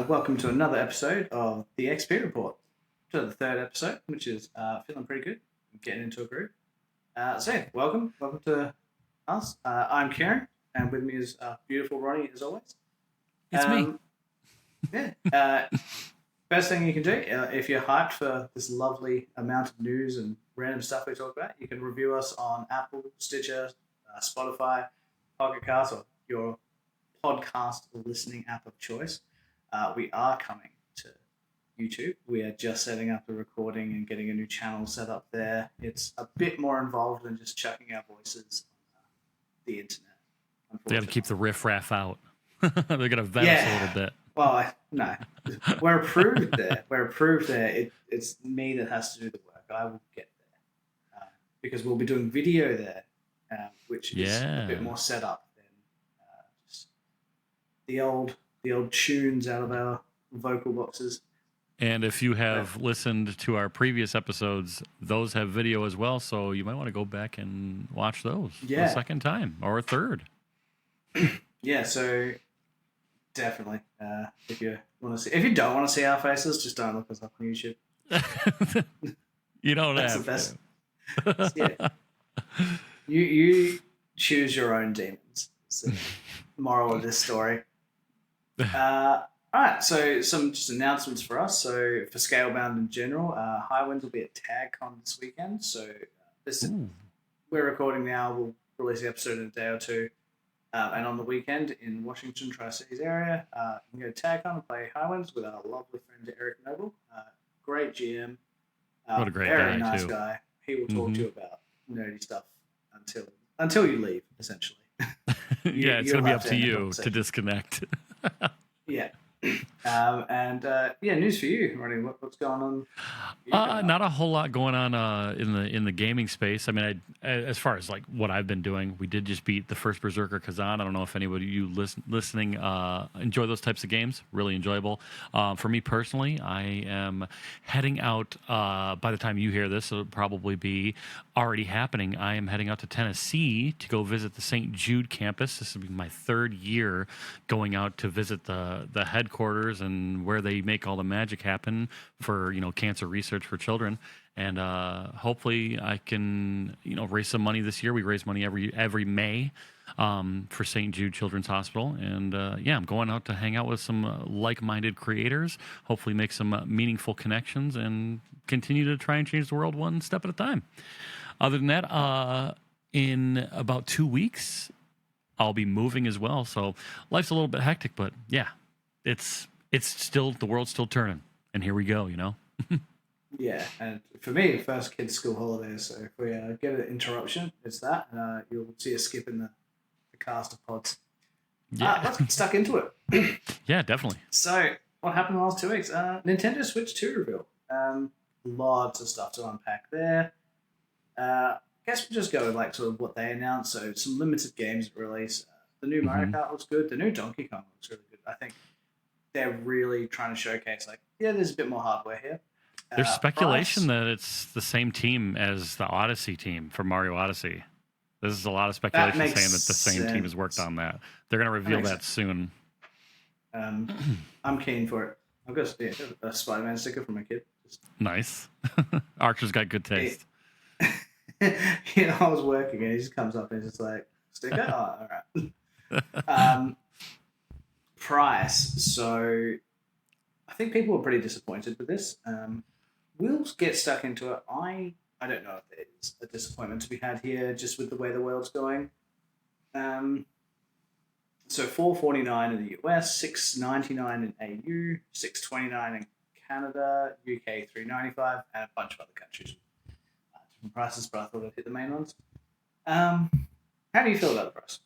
Welcome to another episode of the XPReport. To the third episode, which is feeling pretty good. Getting into a groove. Welcome to us. I'm Keirron, and with me is beautiful Ronnie, as always. It's me. Yeah. Best thing you can do, if you're hyped for this lovely amount of news and random stuff we talk about, you can review us on Apple, Stitcher, Spotify, Pocket Cast, or your podcast listening app of choice. We are coming to YouTube. We are just setting up the recording and getting a new channel set up there. It's a bit more involved than just chucking our voices on the internet. They got to keep the riff-raff out. They're going to vet us a little bit. Well, no. We're approved there. It's me that has to do the work. I will get there. Because we'll be doing video there, which is a bit more set up than just the old tunes out of our vocal boxes. And if you have listened to our previous episodes, those have video as well, so you might want to go back and watch those a second time or a third. Yeah, so definitely. If you don't want to see our faces, just don't look us up on YouTube. You don't That's have the best. Yeah. You choose your own demons. It's the moral of this story. All right, so some just announcements for us. So for Scalebound in general, Highwinds will be at TagCon this weekend. So we're recording now. We'll release the episode in a day or two. And on the weekend in Washington Tri-Cities area, you can go to TagCon and play Highwinds with our lovely friend Eric Noble. Great GM. What a great very guy, nice too. guy. He will talk to you about nerdy stuff until you leave, essentially. It's going to be up to you to disconnect. Yeah. News for you, Ronnie. What's going on? Not a whole lot going on in the gaming space. I mean, as far as like what I've been doing, we did just beat the first Berserker Kazan. I don't know if anybody you listening enjoy those types of games. Really enjoyable. For me personally, I am heading out. By the time you hear this, it'll probably be already happening. I am heading out to Tennessee to go visit the St. Jude campus. This will be my third year going out to visit the headquarters and where they make all the magic happen for cancer research for children. And hopefully I can raise some money this year. We raise money every May for St. Jude Children's Hospital. And I'm going out to hang out with some like-minded creators, hopefully make some meaningful connections and continue to try and change the world one step at a time. Other than that, in about 2 weeks I'll be moving as well. So life's a little bit hectic, but it's still, the world's still turning, and here we go, Yeah, and for me, first kids' school holidays, so if we get an interruption, it's that. You'll see a skip in the cast of pods. Yeah. Let's get stuck into it. Yeah, definitely. So, what happened in the last 2 weeks? Nintendo Switch 2 reveal. Lots of stuff to unpack there. Guess we'll just go with sort of what they announced. So, some limited games release. The new Mario Kart looks good. The new Donkey Kong looks really good. I think they're really trying to showcase, there's a bit more hardware here. There's speculation that it's the same team as the Odyssey team for Mario Odyssey. There's a lot of speculation saying that the same team has worked on that. They're going to reveal that soon. I'm keen for it. I've got a Spider-Man sticker from my kid. Nice. Archer's got good taste. I was working and he just comes up and he's just like, sticker? Oh, all right. Price. So I think people were pretty disappointed with this. We'll get stuck into it. I don't know if there's a disappointment to be had here just with the way the world's going. So $4.49 in the US, $6.99 in AU, $6.29 in Canada, UK $3.95, and a bunch of other countries. Different prices, but I thought I'd hit the main ones. How do you feel about the price?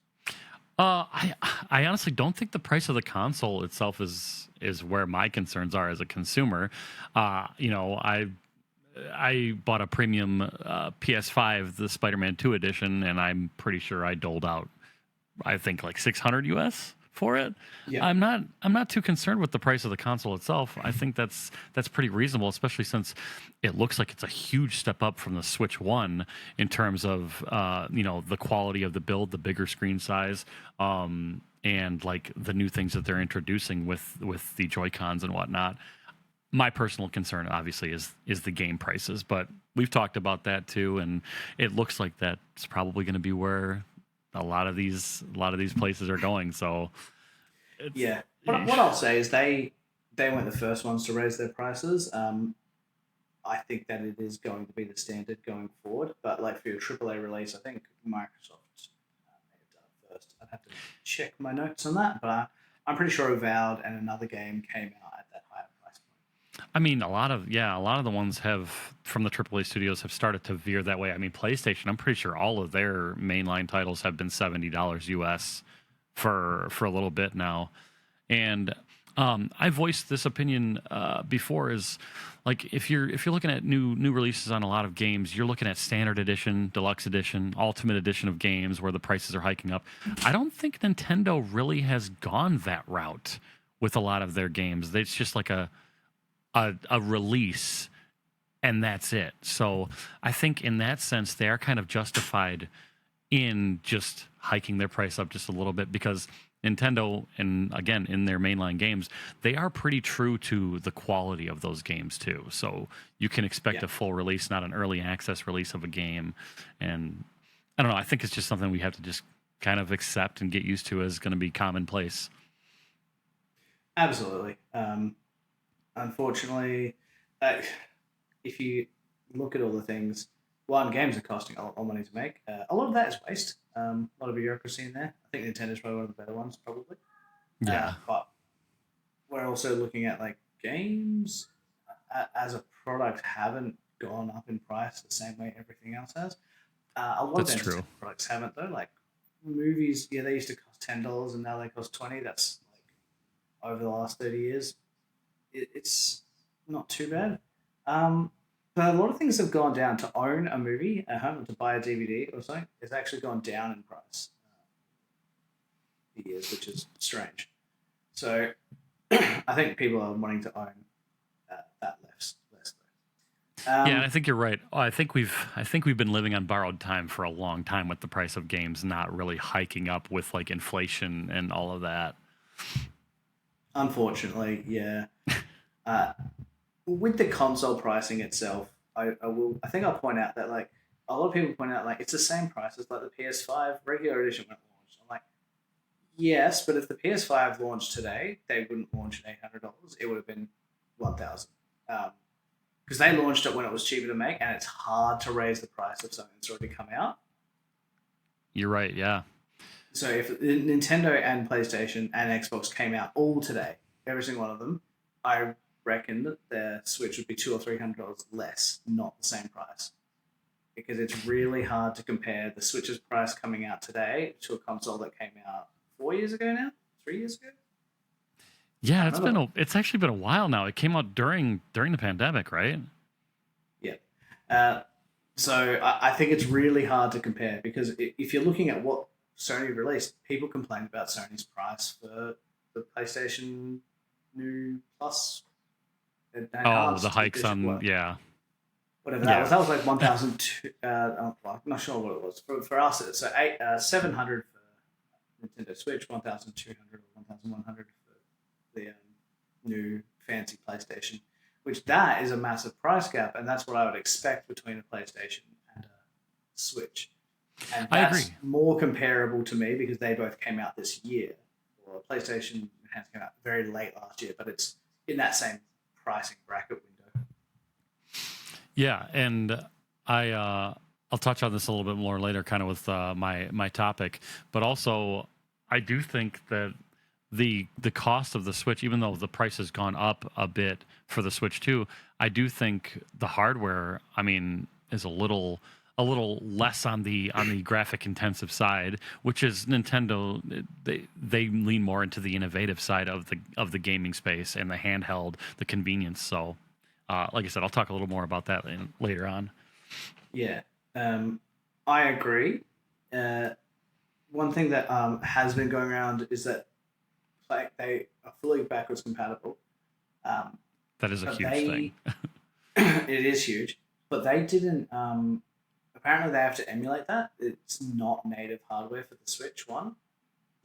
I honestly don't think the price of the console itself is where my concerns are as a consumer. I bought a premium PS5, the Spider-Man 2 edition, and I'm pretty sure I doled out, I think, like $600 US for it. Yeah. I'm not too concerned with the price of the console itself. I think that's pretty reasonable, especially since it looks like it's a huge step up from the Switch 1 in terms of the quality of the build, the bigger screen size. and like the new things that they're introducing with the Joy-Cons and whatnot. My personal concern, obviously, is the game prices, but we've talked about that too, and it looks like that's probably going to be where a lot of these places are going. So, Yeah. What I'll say is they weren't the first ones to raise their prices. I think that it is going to be the standard going forward. But like for your AAA release, I think Microsoft may have done it first. I'd have to check my notes on that, but I'm pretty sure Avowed and another game came out at that higher price point. I mean, a lot of the ones have from the AAA studios have started to veer that way. I mean, PlayStation, I'm pretty sure all of their mainline titles have been $70 US for a little bit now. And I voiced this opinion before is like if you're looking at new releases on a lot of games, you're looking at standard edition, deluxe edition, ultimate edition of games where the prices are hiking up. I don't think Nintendo really has gone that route with a lot of their games. It's just like a release and that's it. So I think in that sense they are kind of justified in just hiking their price up just a little bit because Nintendo, and again, in their mainline games, they are pretty true to the quality of those games too. So you can expect a full release, not an early access release of a game. And I don't know, I think it's just something we have to just kind of accept and get used to as going to be commonplace. Absolutely. Unfortunately, if you look at all the things, one, games are costing a lot more money to make. A lot of that is waste. A lot of bureaucracy in there. I think Nintendo's probably one of the better ones, probably. Yeah. But we're also looking at like games as a product haven't gone up in price the same way everything else has. A lot That's of true. products haven't though. Like movies, yeah, they used to cost $10 and now they cost 20. That's like over the last 30 years. It's not too bad. But a lot of things have gone down. To own a movie at home, to buy a DVD or something, it's actually gone down in price years, which is strange. So I think people are wanting to own that less. Yeah, and I think you're right. I think we've been living on borrowed time for a long time with the price of games not really hiking up with like inflation and all of that. Unfortunately, yeah. With the console pricing itself, I think I'll point out that like a lot of people point out like it's the same price as like the PS5 regular edition when it launched. I'm like, yes, but if the PS5 launched today, they wouldn't launch at $800. It would have been 1,000. Because they launched it when it was cheaper to make, and it's hard to raise the price of something that's already come out. You're right, yeah. So if Nintendo and PlayStation and Xbox came out all today, every single one of them, I reckon that their Switch would be $200 or $300 less, not the same price. Because it's really hard to compare the Switch's price coming out today to a console that came out 4 years ago now, 3 years ago. Yeah, it's actually been a while now. It came out during the pandemic, right? Yeah. So I think it's really hard to compare because if you're looking at what Sony released, people complained about Sony's price for the PlayStation New Plus. The hikes on, yeah. Whatever that was. That was like 1,000. I'm not sure what it was. For us, it's 700 for Nintendo Switch, 1,200 or 1,100 for the new fancy PlayStation, which that is a massive price gap, and that's what I would expect between a PlayStation and a Switch. And that's I agree. more comparable to me because they both came out this year. Or PlayStation has come out very late last year, but it's in that same pricing bracket window. Yeah, and I'll touch on this a little bit more later, kind of with my topic. But also, I do think that the cost of the Switch, even though the price has gone up a bit for the Switch 2, I do think the hardware, I mean, is a little less on the graphic intensive side, which is Nintendo. They lean more into the innovative side of the gaming space and the handheld, the convenience. So, like I said, I'll talk a little more about that later on. Yeah, I agree. One thing that has been going around is that like they are fully backwards compatible. That is a huge thing. It is huge, but they didn't. Apparently, they have to emulate that. It's not native hardware for the Switch one,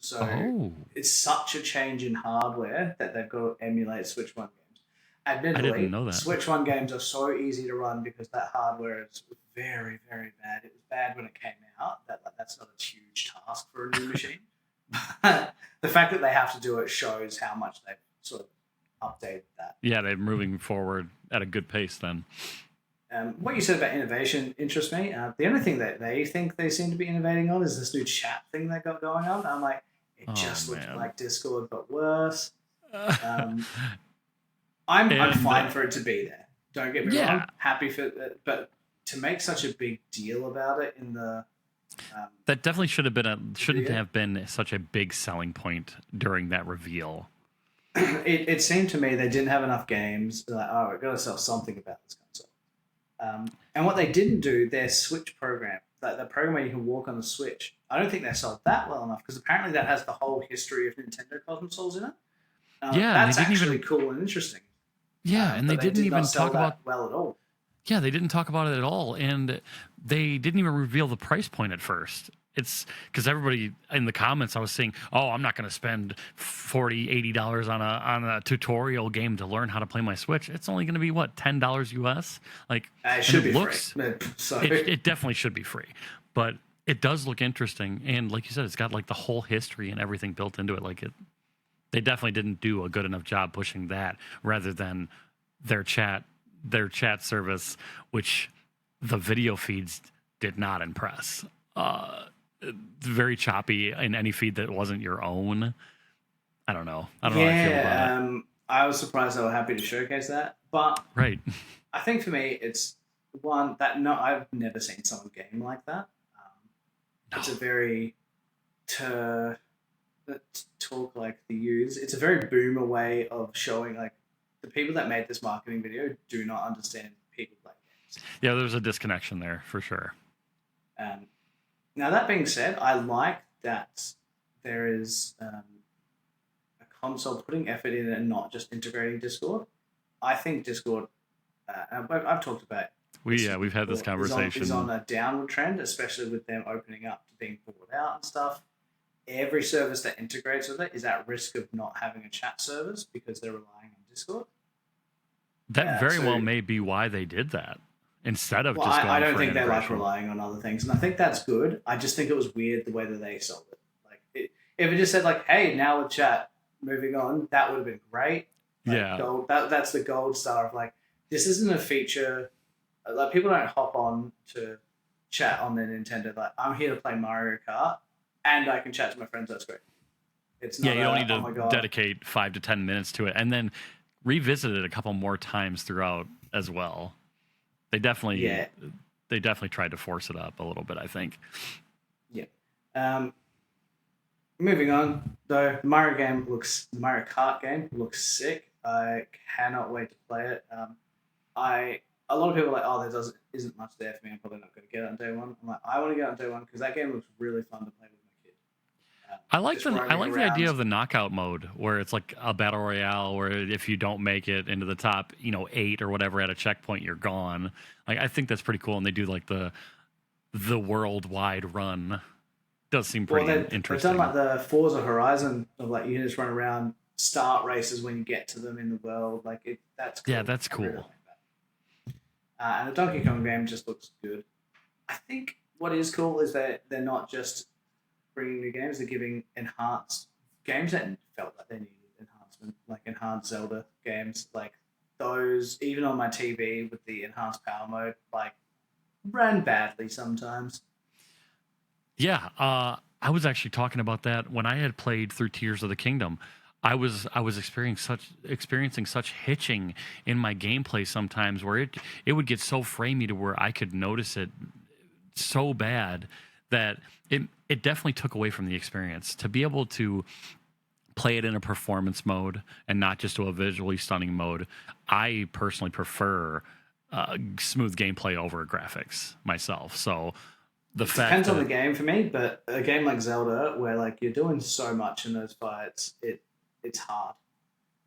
So it's such a change in hardware that they've got to emulate Switch One games. I didn't know Admittedly, that. Switch One games are so easy to run because that hardware is very, very bad. It was bad when it came out. That's not a huge task for a new machine. The fact that they have to do it shows how much they've sort of updated that. Yeah, they're moving forward at a good pace then. What you said about innovation interests me. The only thing that they think they seem to be innovating on is this new chat thing they got going on. I'm like, it just looks like Discord, but worse. I'm fine for it to be there. Don't get me wrong. Happy for it, but to make such a big deal about it in the that definitely shouldn't have been such a big selling point during that reveal. It seemed to me they didn't have enough games. They're like, oh, we've got to sell something about this console. And what they didn't do, their Switch program, the program where you can walk on the Switch, I don't think they sold that well enough because apparently that has the whole history of Nintendo consoles in it. That's actually cool and interesting. Yeah, and they didn't even talk about well at all. Yeah, they didn't talk about it at all, and they didn't even reveal the price point at first. It's because everybody in the comments I was saying, "Oh, I'm not going to spend $40, $80 on a tutorial game to learn how to play my Switch. It's only going to be what, $10 US." Like it should be free. It definitely should be free, but it does look interesting, and like you said, it's got like the whole history and everything built into it. Like they definitely didn't do a good enough job pushing that, rather than their chat service, which the video feeds did not impress. Very choppy in any feed that wasn't your own. I don't know how I feel about it. I was surprised they were happy to showcase that, but right. I think for me, it's one that I've never seen someone game like that. It's a very talk like the use. It's a very boomer way of showing like the people that made this marketing video do not understand people play games. Yeah, there's a disconnection there for sure. Now, that being said, I like that there is a console putting effort in and not just integrating Discord. I think Discord, I've talked about we've had this conversation. Is on a downward trend, especially with them opening up to being bought out and stuff. Every service that integrates with it is at risk of not having a chat service because they're relying on Discord. That very well may be why they did that. Instead of just going I don't for think they like integration. relying on other things, and I think that's good. I just think it was weird the way that they sold it. Like, if it just said like, "Hey, now with chat, moving on," that would have been great. Like, yeah, that's the gold star of like, this isn't a feature. Like, people don't hop on to chat on their Nintendo. Like, I'm here to play Mario Kart, and I can chat to my friends. That's great. It's not you don't need to dedicate 5 to 10 minutes to it, and then revisit it a couple more times throughout as well. They definitely tried to force it up a little bit, I think. Yeah. Moving on, though, the Mario Kart game looks sick. I cannot wait to play it. A lot of people are like, oh, there isn't much there for me. I'm probably not going to get it on day one. I'm like, I want to get it on day one because that game looks really fun to play with my kid. I like the idea of the knockout mode where it's like a battle royale where if you don't make it into the top, 8 or whatever at a checkpoint, you're gone. Like, I think that's pretty cool, and they do like the worldwide run. Does seem pretty interesting. They've done like the Forza Horizon of like you can just run around, start races when you get to them in the world. Like that's cool. Yeah, that's cool. Really like that. And the Donkey Kong game just looks good. I think what is cool is that they're not just bringing new games; they're giving enhanced games that felt like they needed enhancement, like enhanced Zelda games, like those. Even on my TV with the enhanced power mode, like ran badly sometimes. Yeah, I was actually talking about that when I had played through Tears of the Kingdom. I was experiencing such hitching in my gameplay sometimes where it would get so framey to where I could notice it so bad that it definitely took away from the experience. To be able to play it in a performance mode and not just to a visually stunning mode, I personally prefer smooth gameplay over graphics myself. So it depends on the game for me, but a game like Zelda, where like you're doing so much in those fights, it's hard.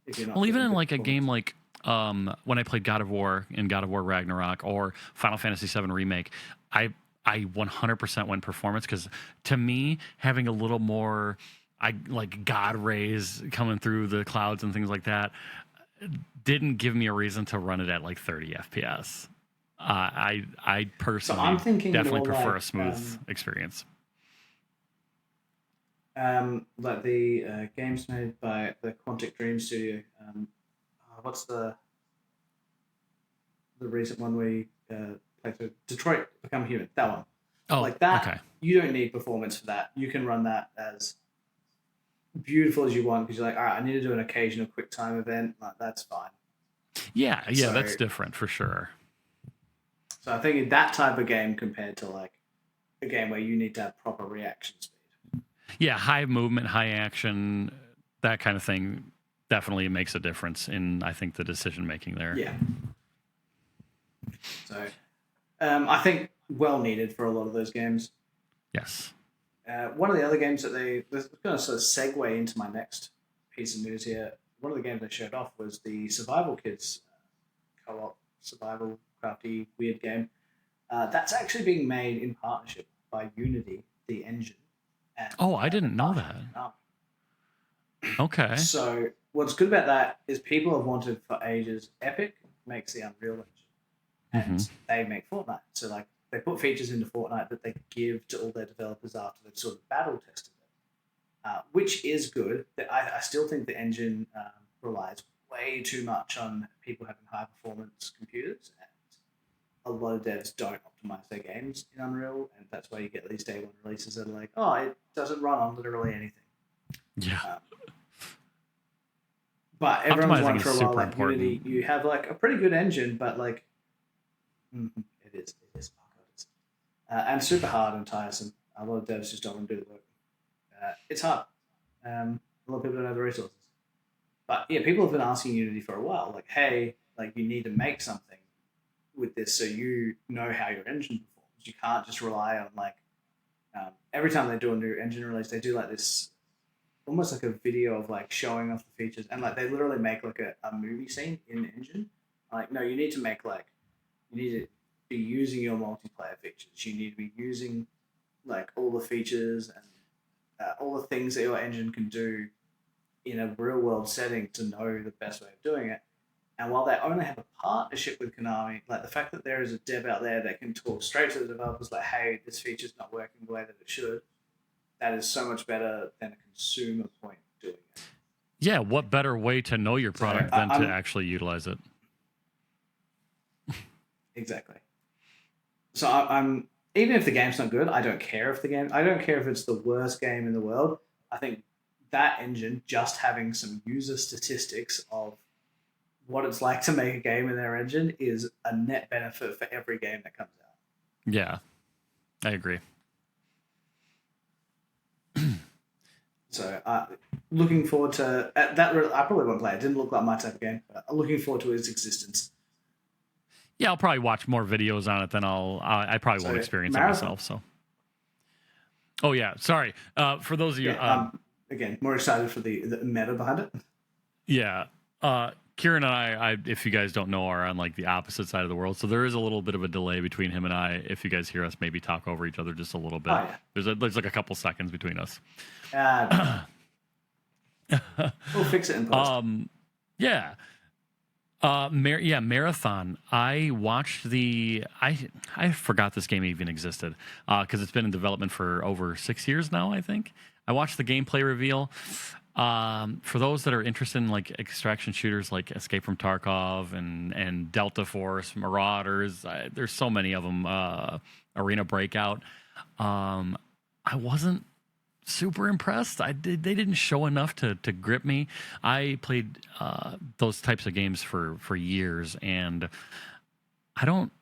If you're not even in like a game like when I played God of War and God of War Ragnarok or Final Fantasy VII Remake, I 100% went performance because to me having a little more I like God rays coming through the clouds and things like that. Didn't give me a reason to run it at like 30 FPS. I personally I'm thinking definitely more prefer like, a smooth experience. like the games made by the Quantic Dream Studio. What's the recent one we played through? Detroit Become Human. That one. Oh, Like that. okay. You don't need performance for that. You can run that as beautiful as you want because you're like, all right, I need to do an occasional quick time event. Like, that's fine. Yeah, So- that's different for sure. So I think in that type of game compared to like a game where you need to have proper reaction speed. Yeah, high movement, high action, that kind of thing definitely makes a difference in, I think, the decision making there. Yeah. So I think well needed for a lot of those games. Yes. One of the other games that this going to sort of segue into my next piece of news here. One of the games they showed off was the Survival Kids co-op survival crafty weird game. That's actually being made in partnership by Unity, the engine. And, I didn't know that. Okay. So what's good about that is people have wanted for ages. Epic makes the Unreal Engine, and they make Fortnite. So like they put features into Fortnite that they give to all their developers after they've sort of battle tested it, which is good. I still think the engine relies way too much on people having high performance computers, and a lot of devs don't optimize their games in Unreal, and that's why you get these day one releases that are like, oh, it doesn't run on literally anything. Yeah. But everyone's Optimizing won is for a while. super Like important. Unity, you have like a pretty good engine, but like it is. Oh, God, it is. And super hard and tiresome. A lot of devs just don't want to do the work. It's hard. A lot of people don't have the resources. But yeah, people have been asking Unity for a while, like, hey, like you need to make something with this so you know how your engine performs. You can't just rely on like every time they do a new engine release, they do like this almost like a video of like showing off the features, and like they literally make like a movie scene in the engine. Like, no, you need to make like you need to be using your multiplayer features. You need to be using like all the features and all the things that your engine can do in a real world setting to know the best way of doing it. And while they only have a partnership with Konami, like the fact that there is a dev out there that can talk straight to the developers like, hey, this feature's not working the way that it should, that is so much better than a consumer point doing it. Yeah, what better way to know your product than to actually utilize it? Exactly. So I'm even if the game's not good, I don't care if it's the worst game in the world. I think that engine, just having some user statistics of what it's like to make a game in their engine, is a net benefit for every game that comes out. Yeah, I agree. So looking forward to that. I probably won't play it. It didn't look like my type of game, but I'm looking forward to its existence. Yeah, I'll probably watch more videos on it than I probably won't experience it myself. So. Oh yeah, sorry. For those of you, again, more excited for the meta behind it. Yeah, Keirron and I, if you guys don't know, are on like the opposite side of the world, so there is a little bit of a delay between him and I. If you guys hear us maybe talk over each other just a little bit, there's like a couple seconds between us. We'll fix it in post. Yeah. Marathon. I watched I forgot this game even existed because it's been in development for over 6 years now, I think. I watched the gameplay reveal. For those that are interested in like extraction shooters like Escape from Tarkov and Delta Force, Marauders, there's so many of them, Arena Breakout. I wasn't super impressed. They didn't show enough to grip me. I played those types of games for years, and I don't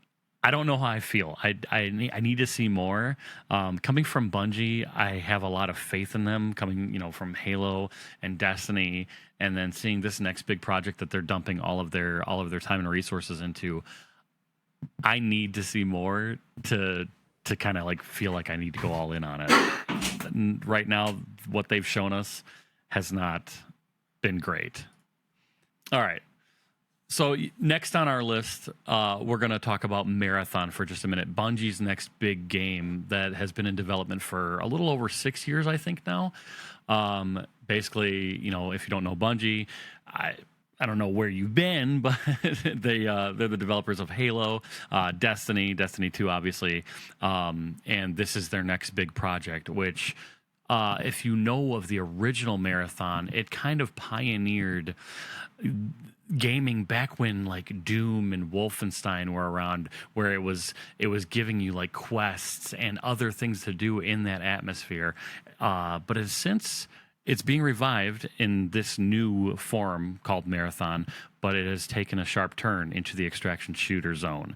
know how I feel. I need to see more. Coming from Bungie, I have a lot of faith in them. Coming from Halo and Destiny, and then seeing this next big project that they're dumping all of their time and resources into, I need to see more to kind of like feel like I need to go all in on it. And right now, what they've shown us has not been great. All right. So next on our list, we're going to talk about Marathon for just a minute. Bungie's next big game that has been in development for a little over 6 years, I think now. Basically, if you don't know Bungie, I don't know where you've been, but they're the developers of Halo, Destiny 2, obviously, and this is their next big project, which. If you know of the original Marathon, it kind of pioneered gaming back when like Doom and Wolfenstein were around, where it was giving you like quests and other things to do in that atmosphere. But since it's being revived in this new form called Marathon, but it has taken a sharp turn into the extraction shooter zone.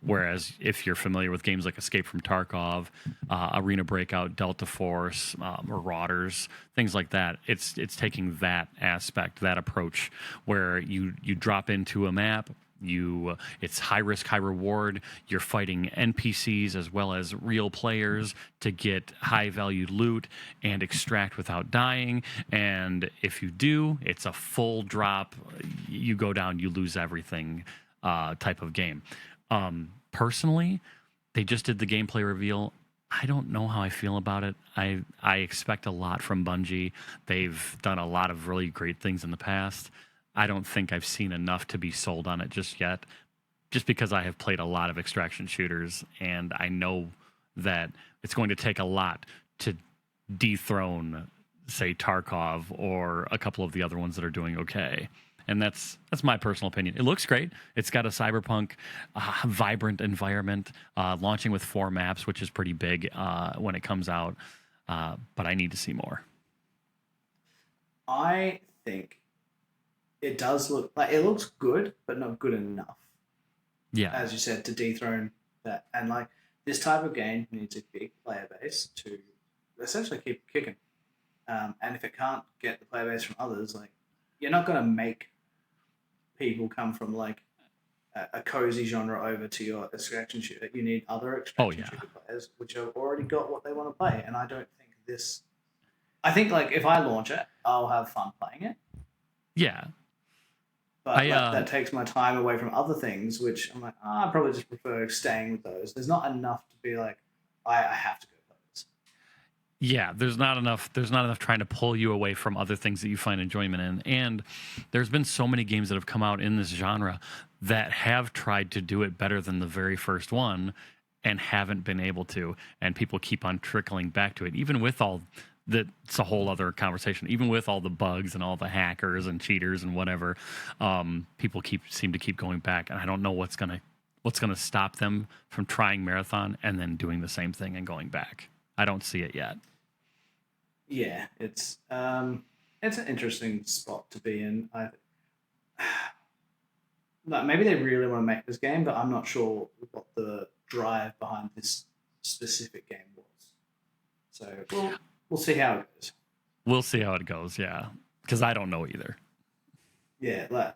Whereas if you're familiar with games like Escape from Tarkov, Arena Breakout, Delta Force, Marauders, things like that, it's taking that aspect, that approach, where you drop into a map. It's high risk, high reward. You're fighting NPCs as well as real players to get high value loot and extract without dying. And if you do, it's a full drop. You go down, you lose everything type of game. Personally, they just did the gameplay reveal. I don't know how I feel about it. I expect a lot from Bungie. They've done a lot of really great things in the past. I don't think I've seen enough to be sold on it just yet, just because I have played a lot of extraction shooters, and I know that it's going to take a lot to dethrone, say, Tarkov or a couple of the other ones that are doing okay. And that's my personal opinion. It looks great. It's got a cyberpunk, vibrant environment, launching with 4 maps, which is pretty big when it comes out. But I need to see more. I think it does look like it looks good, but not good enough. Yeah, as you said, to dethrone that. And like this type of game needs a big player base to essentially keep kicking. And if it can't get the player base from others, like you're not going to make people come from like a cozy genre over to your extraction shooter. You need other extraction shooter players which have already got what they want to play. And I don't think this. I think like if I launch it, I'll have fun playing it. Yeah. But that takes my time away from other things, which I'm like, I probably just prefer staying with those. There's not enough to be like, I have to go play this. Yeah, there's not enough trying to pull you away from other things that you find enjoyment in. And there's been so many games that have come out in this genre that have tried to do it better than the very first one and haven't been able to. And people keep on trickling back to it, even with all that's a whole other conversation. Even with all the bugs and all the hackers and cheaters and whatever, people seem to keep going back, and I don't know what's gonna stop them from trying Marathon and then doing the same thing and going back. I don't see it yet. Yeah, it's an interesting spot to be in. Like maybe they really want to make this game, but I'm not sure what the drive behind this specific game was. So we'll see how it goes. We'll see how it goes, yeah. Because I don't know either. Yeah, like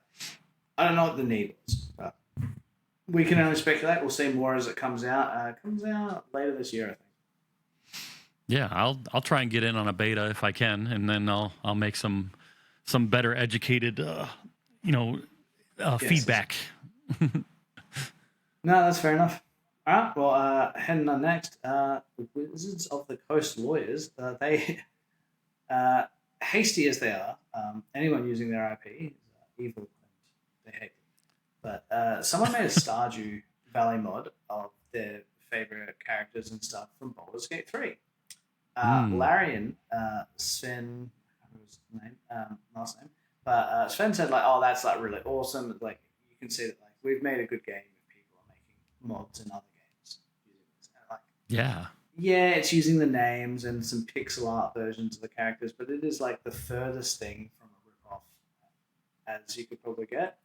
I don't know what the need was, but we can only speculate. We'll see more as it comes out. It comes out later this year, I think. Yeah, I'll try and get in on a beta if I can, and then I'll make some better educated feedback. No, that's fair enough. All right, well, heading on next, the Wizards of the Coast lawyers, they, hasty as they are, anyone using their IP is evil and they hate it. But someone made a Stardew Valley mod of their favorite characters and stuff from Baldur's Gate 3. Larian, Sven, what was his name, last name, but Sven said like, oh, that's like really awesome. Like you can see that like we've made a good game if people are making mods in other games using this. And, like, yeah, it's using the names and some pixel art versions of the characters, but it is like the furthest thing from a rip-off as you could probably get.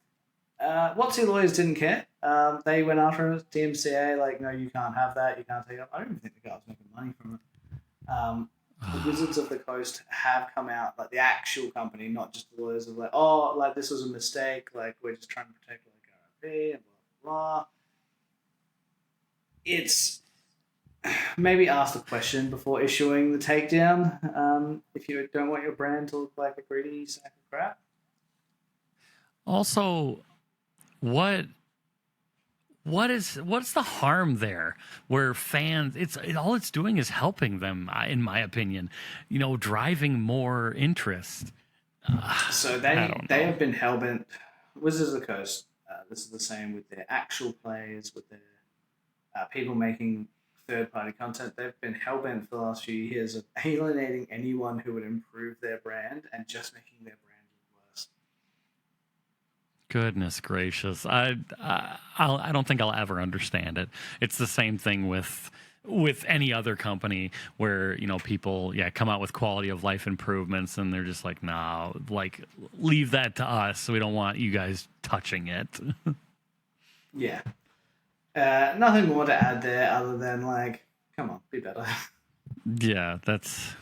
Watsy lawyers didn't care. They went after it. DMCA, like, no, you can't have that. You can't take it. I don't even think the guy was making money from it. The Wizards of the Coast have come out, like the actual company, not just the lawyers, of like, oh, like this was a mistake, like we're just trying to protect like our IP and blah blah blah. It's maybe ask the question before issuing the takedown. If you don't want your brand to look like a greedy sack of crap. Also, what what's the harm there? Where fans, all it's doing is helping them, in my opinion. Driving more interest. So I don't they know. have been hellbent. Wizards of the Coast. This is the same with their actual players, with their people making third party content. They've been hellbent for the last few years of alienating anyone who would improve their brand and just making their brand worse. Goodness gracious! I don't think I'll ever understand it. It's the same thing with any other company where people come out with quality of life improvements and they're just like, nah, like leave that to us. We don't want you guys touching it. Yeah. Nothing more to add there other than like, come on, be better. Yeah, that's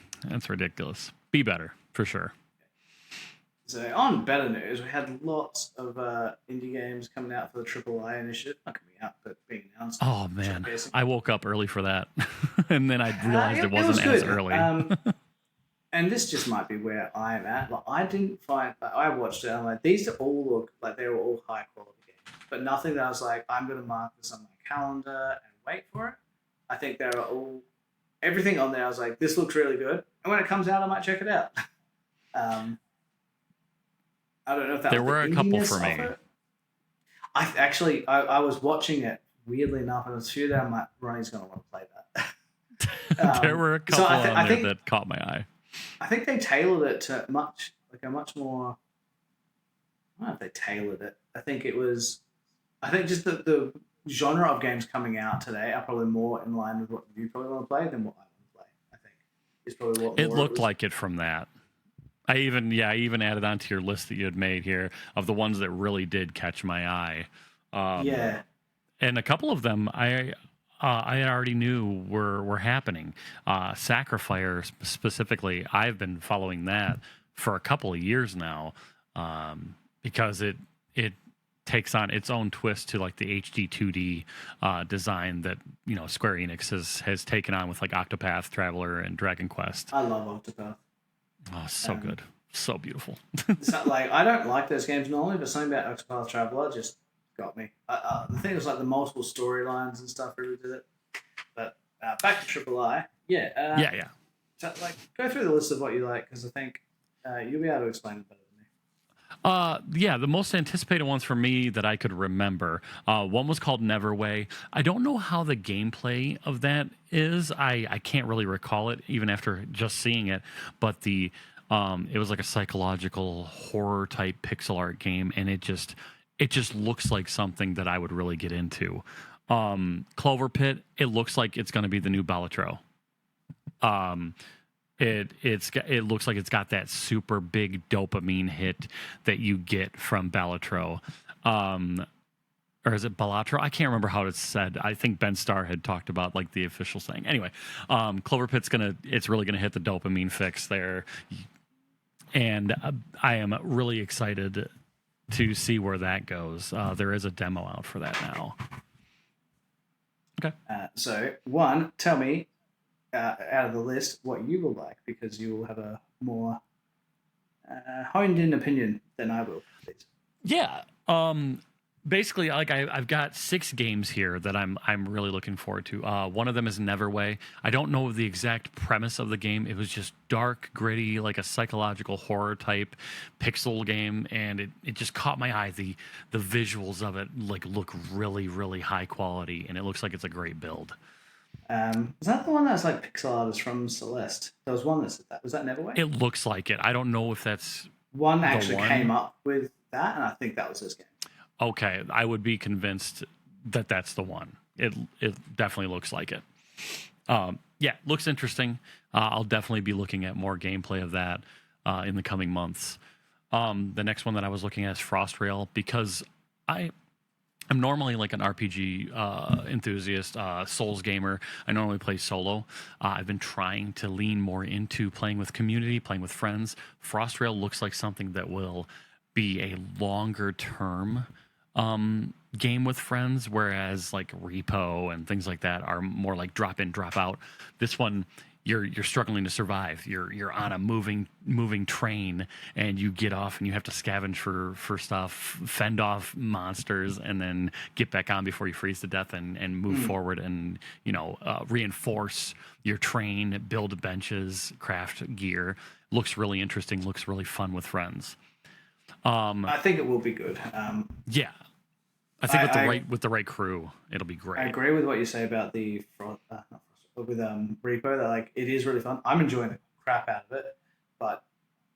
ridiculous. Be better for sure. So on better news, we had lots of indie games coming out for the AAA initiative. Not coming out, but being announced. Oh man, Showcasing. I woke up early for that, and then I realized it wasn't was as good. early. And this just might be where I'm at. Like, I didn't find. Like, I watched it. And I'm like, these all look like they were all high quality games, but nothing that I was like, I'm going to mark this on my calendar and wait for it. I think they were all everything on there. I was like, this looks really good, and when it comes out, I might check it out. I don't know if that There was were the a couple indiness for me. of it. I was watching it weirdly enough, and it was a few that I'm like, Ronnie's going to want to play that. There were a couple on there think, that caught my eye. I think they tailored it to a much more. I don't know if they tailored it. I think just the genre of games coming out today are probably more in line with what you probably want to play than what I want to play. I think is probably what It more looked like it from that. I even added onto your list that you had made here of the ones that really did catch my eye. Yeah. And a couple of them I already knew were happening. Sacrifier specifically, I've been following that for a couple of years now, because it takes on its own twist to like the HD 2D design that Square Enix has taken on with like Octopath Traveler and Dragon Quest. I love Octopath. Oh, so good, so beautiful. It's not like I don't like those games normally, but something about Octopath Traveler just got me. The thing was like the multiple storylines and stuff really did it. But back to Triple I, yeah. Yeah. So, like, go through the list of what you like because I think you'll be able to explain it better than me. Yeah, the most anticipated ones for me that I could remember. One was called Neverway. I don't know how the gameplay of that is. I can't really recall it even after just seeing it. But it was like a psychological horror type pixel art game, and it just looks like something that I would really get into. Clover Pit. It looks like it's going to be the new Balatro. It looks like it's got that super big dopamine hit that you get from Balatro. Or is it Balatro? I can't remember how it's said. I think Ben Starr had talked about like the official saying. Anyway, Clover Pit's it's really gonna hit the dopamine fix there. And I am really excited to see where that goes. There is a demo out for that now. Okay. So, one, tell me out of the list what you will like because you will have a more honed in opinion than I will. Please. Yeah. Basically, like I've got 6 games here that I'm really looking forward to. One of them is Neverway. I don't know the exact premise of the game. It was just dark, gritty, like a psychological horror type pixel game, and it just caught my eye. The visuals of it like look really, really high quality, and it looks like it's a great build. Was that the one that was like pixel artist from Celeste? There was one that said that. Was that Neverway? It looks like it. I don't know if that's one actually came up with that, and I think that was his game. Okay, I would be convinced that that's the one. It definitely looks like it. Yeah, looks interesting. I'll definitely be looking at more gameplay of that in the coming months. The next one that I was looking at is Frostrail because I'm normally like an RPG enthusiast, Souls gamer. I normally play solo. I've been trying to lean more into playing with community, playing with friends. Frostrail looks like something that will be a longer term game with friends, whereas like Repo and things like that are more like drop in, drop out. This one, you're struggling to survive. You're on a moving train, and you get off and you have to scavenge for stuff, fend off monsters, and then get back on before you freeze to death and move forward and reinforce your train, build benches, craft gear. Looks really interesting. Looks really fun with friends. I think it will be good. Yeah, I think with the right crew, it'll be great. I agree with what you say about the Repo. That like it is really fun. I'm enjoying the crap out of it, but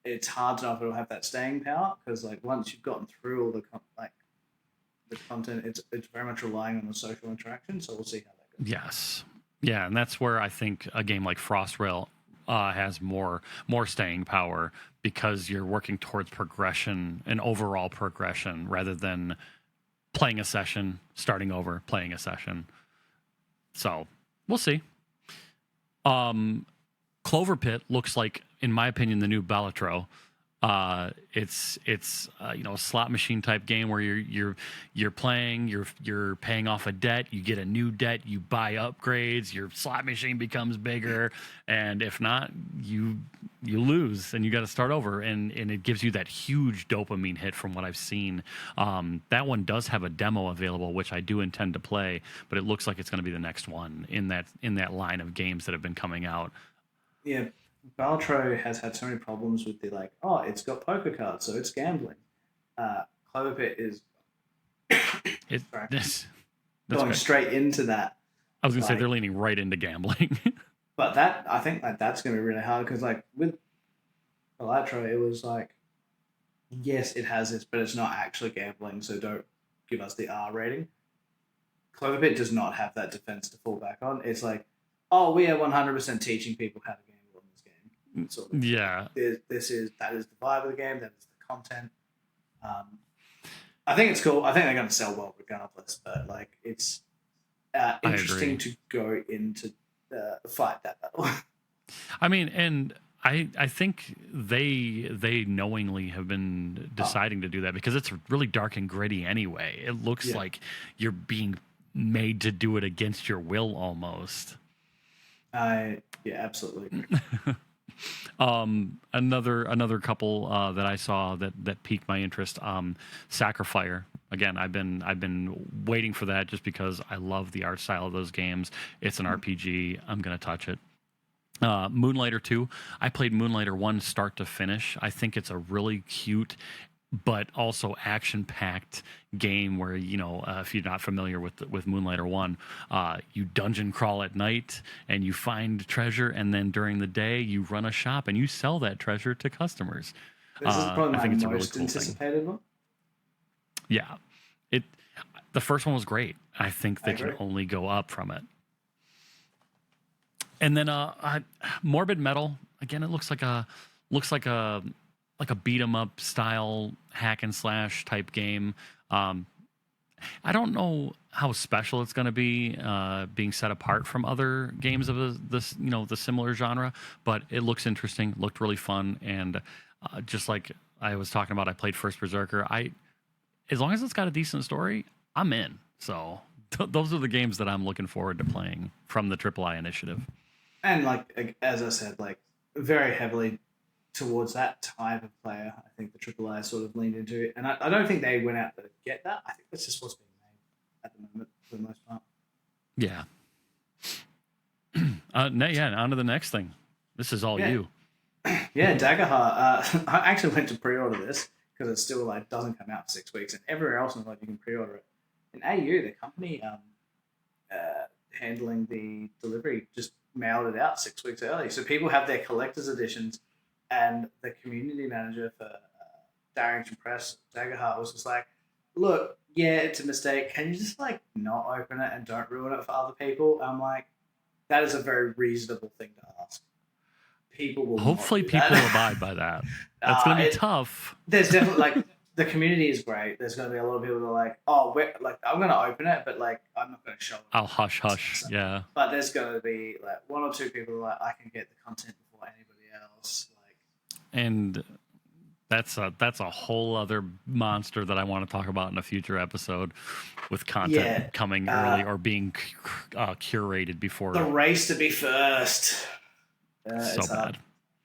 it's hard to know if it'll have that staying power because like once you've gotten through all the content, it's very much relying on the social interaction. So we'll see how that goes. Yes, yeah, and that's where I think a game like Frostwell has more staying power because you're working towards progression and overall progression rather than playing a session, starting over, playing a session. So we'll see. Clover Pit looks like, in my opinion, the new Balatro. It's a slot machine type game where you're playing, you're paying off a debt, you get a new debt, you buy upgrades, your slot machine becomes bigger, and if not, you lose and you got to start over, and it gives you that huge dopamine hit from what I've seen. That one does have a demo available, which I do intend to play, but it looks like it's going to be the next one in that line of games that have been coming out. Yeah. Balatro has had so many problems with the it's got poker cards, so it's gambling. Clover Pit is going straight into that. I was going to say they're leaning right into gambling. But I think that's going to be really hard because with Balatro, it was yes, it has this, but it's not actually gambling, so don't give us the R rating. Clover Pit does not have that defense to fall back on. It's we are 100% teaching people how to gamble. Sort of. Yeah, that is the vibe of the game. That is the content. I think it's cool. I think they're going to sell well regardless. But it's interesting to go into fight that battle. I mean, and I think they knowingly have been deciding to do that because it's really dark and gritty anyway. It looks like you're being made to do it against your will almost. Yeah, absolutely. Another couple that I saw that piqued my interest. Sacrifier. Again, I've been waiting for that just because I love the art style of those games. It's an RPG. I'm gonna touch it. Moonlighter 2. I played Moonlighter 1 start to finish. I think it's a really cute but also action-packed game where, if you're not familiar with Moonlighter 1, you dungeon crawl at night and you find treasure, and then during the day you run a shop and you sell that treasure to customers. This is probably I think it's a really most cool anticipated one. Yeah. The first one was great. I think they can only go up from it. And then Morbid Metal, again, it looks like a beat 'em up style hack and slash type game. I don't know how special it's going to be, being set apart from other games of the similar genre, but it looks interesting. Looked really fun, and just like I was talking about, I played First Berserker. As long as it's got a decent story, I'm in. So those are the games that I'm looking forward to playing from the AAA initiative. And as I said, very heavily towards that type of player, I think the AAA sort of leaned into it. And I don't think they went out to get that. I think that's just what's being made at the moment for the most part. Yeah. On to the next thing. This is all you. Yeah, Daggerheart. I actually went to pre-order this because it still doesn't come out for 6 weeks. And everywhere else in the world you can pre-order it. In AU, the company handling the delivery just mailed it out 6 weeks early. So people have their collector's editions. And the community manager for Darrington Press, Daggerheart, was just look, yeah, it's a mistake. Can you just not open it and don't ruin it for other people? I'm that is a very reasonable thing to ask. People will. Hopefully, people will abide by that. That's going to be tough. There's definitely the community is great. There's going to be a lot of people that are I'm going to open it, but I'm not going to show it. I'll hush. Yeah. But there's going to be one or two people who are I can get the content before anybody else. And that's a whole other monster that I want to talk about in a future episode, with content coming early or being curated before. The race to be first. So It's hard. bad.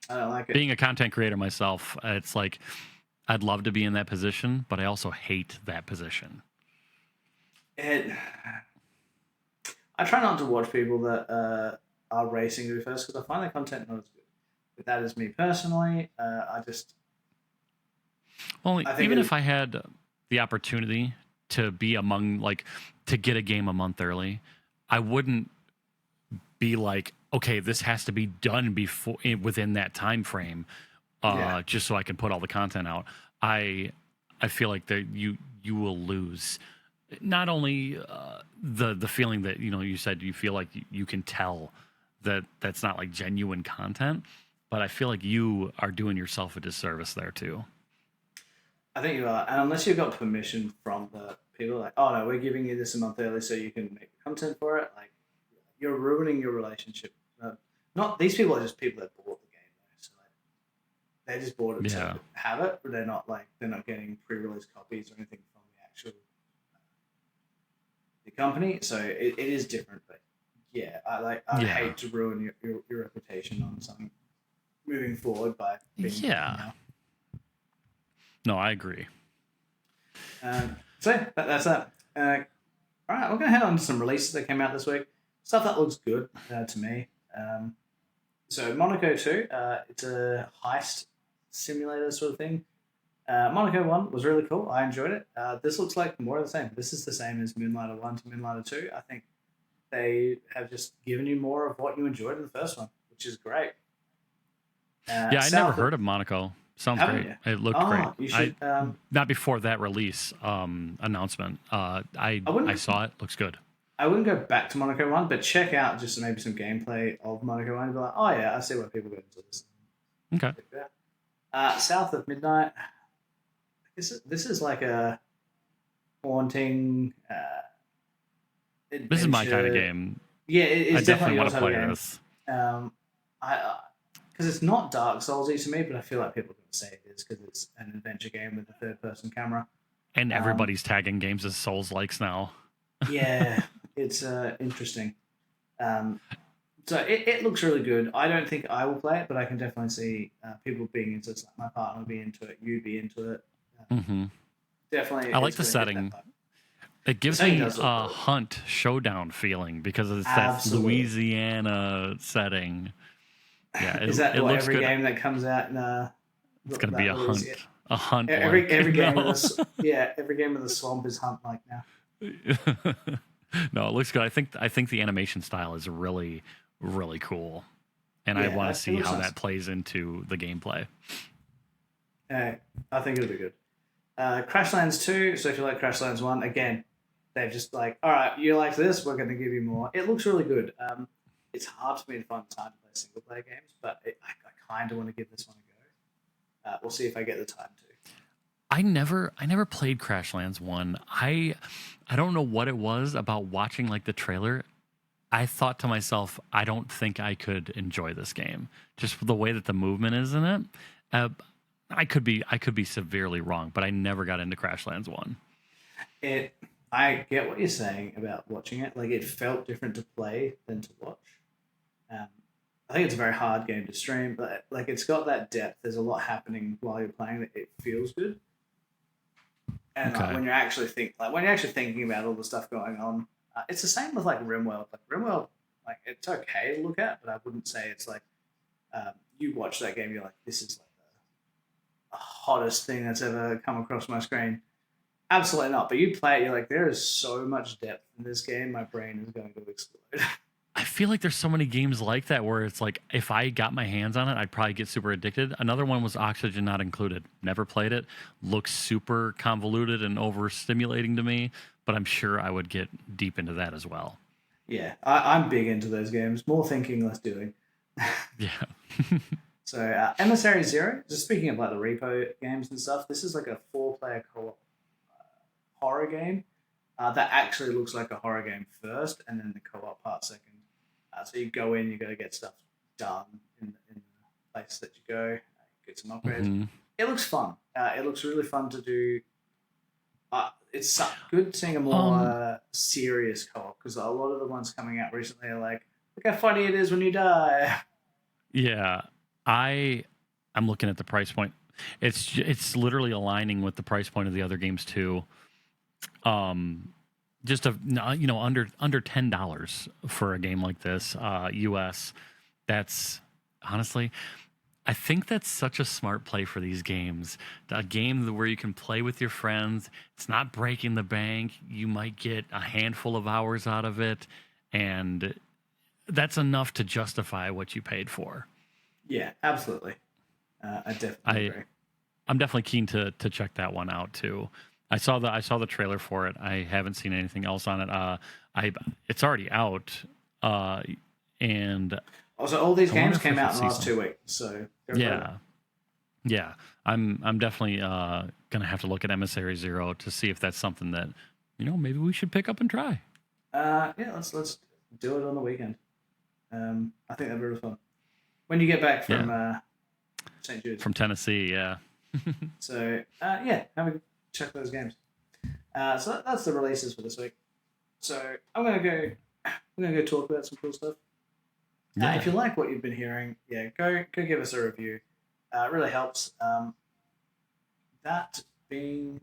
I don't like it. Being a content creator myself, it's like I'd love to be in that position, but I also hate that position. I try not to watch people that are racing to first because I find their content not as good. But that is me personally. Well, I think even if I had the opportunity to be among to get a game a month early, I wouldn't be like, okay, this has to be done within that time frame, just so I can put all the content out. I feel like that you will lose not only the feeling that you said you feel like you can tell that that's not like genuine content, but I feel like you are doing yourself a disservice there too. I think you are, and unless you've got permission from the people, like, oh no, we're giving you this a month early so you can make content for it. Like, you're ruining your relationship. Not these people are just people that bought the game, though. So like, they just bought it to have it, but they're not getting pre-release copies or anything from the actual the company. So it is different, but yeah, I hate to ruin your reputation on something moving forward by being No, I agree. So that's that. All right, we're going to head on to some releases that came out this week. Stuff that looks good to me. So Monaco 2, it's a heist simulator sort of thing. Monaco 1 was really cool. I enjoyed it. This looks like more of the same. This is the same as Moonlighter 1 to Moonlighter 2. I think they have just given you more of what you enjoyed in the first one, which is great. I never heard of Monaco. Sounds great. You? It looked great. You should, not before that release announcement. I saw it. Looks good. I wouldn't go back to Monaco 1, but check out just maybe some gameplay of Monaco 1 and be like, oh yeah, I see why people go into this. Okay. South of Midnight. This is like a haunting. This is my kind of game. Yeah, it's definitely want to play this. Because it's not Dark Soulsy to me, but I feel like people are going to say it is because it's an adventure game with a third-person camera. And everybody's tagging games as Souls-likes now. Yeah, it's interesting. So it looks really good. I don't think I will play it, but I can definitely see people being into it. Like my partner would be into it. You'd be into it. Definitely. I like the setting. It gives me a Hunt Showdown feeling because it's that Louisiana setting. Yeah, is that every good. Game that comes out in it's going to be a hunt. A hunt. Every game every game of the swamp is hunt like now. No, it looks good. I think the animation style is really, really cool, and I want to see how that plays into the gameplay. I think it'll be good. Crashlands 2. So if you like Crashlands 1, again, they've just like, all right, you like this, we're going to give you more. It looks really good. It's hard for me to find time to play single player games, but I kind of want to give this one a go. We'll see if I get the time to. I never played Crashlands 1. I don't know what it was about watching like the trailer. I thought to myself, I don't think I could enjoy this game. Just the way that the movement is in it. I could be severely wrong, but I never got into Crashlands 1. I get what you're saying about watching it. Like, it felt different to play than to watch. I think it's a very hard game to stream, but like it's got that depth. There's a lot happening while you're playing it. It feels good. And when you're actually thinking about all the stuff going on, it's the same with like RimWorld. Like RimWorld, like it's okay to look at, but I wouldn't say it's like you watch that game, you're like, this is like the hottest thing that's ever come across my screen. Absolutely not. But you play it, you're like, there is so much depth in this game. My brain is going to explode. I feel like there's so many games like that where it's like, if I got my hands on it, I'd probably get super addicted. Another one was Oxygen Not Included. Never played it. Looks super convoluted and overstimulating to me, but I'm sure I would get deep into that as well. Yeah, I'm big into those games. More thinking, less doing. Yeah. So Emissary Zero, just speaking of like the repo games and stuff, this is like a 4-player co-op horror game that actually looks like a horror game first and then the co-op part second. So you go in, you got to get stuff done in the place that you go, get some upgrades. Mm-hmm. It looks fun. It looks really fun to do. It's good seeing a more serious co-op because a lot of the ones coming out recently are like, look how funny it is when you die. Yeah, I'm looking at the price point. It's literally aligning with the price point of the other games too. Just under $10 for a game like this, US. That's honestly, I think that's such a smart play for these games. A game where you can play with your friends. It's not breaking the bank. You might get a handful of hours out of it, and that's enough to justify what you paid for. Yeah, absolutely. I definitely agree. I'm definitely keen to check that one out too. I saw the trailer for it. I haven't seen anything else on it. It's already out, and Also, all these I wonder games if I came out should in the see last some. 2 weeks, so Yeah. I'm definitely gonna have to look at Emissary Zero to see if that's something that maybe we should pick up and try. yeah, let's do it on the weekend. I think that'd be really fun. When you get back from Yeah, St. Jude's. from Tennessee. Yeah. So yeah, have a check those games. So that's the releases for this week. So we're gonna go talk about some cool stuff. Yeah. If you like what you've been hearing, yeah, go give us a review. It really helps. That being